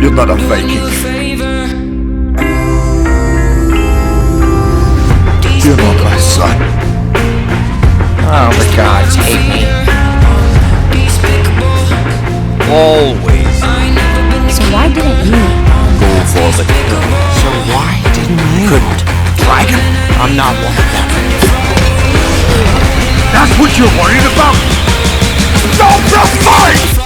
You're not a Viking. You're not my son. Oh, the gods hate me. Always. So why didn't you? Go for the kill. So why didn't you? Couldn't. Dragon? I'm not one of them. That's what you're worried about? Don't just fight!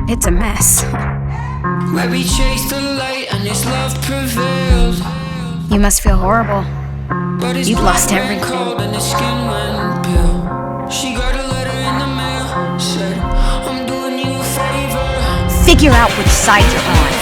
It's a mess. Where we chased the light and his love prevailed. You must feel horrible. But his You've lost blood ran everything. cold and his skin went pale. She got a letter in the mail, said, I'm doing you a favor. Figure out which side you're on.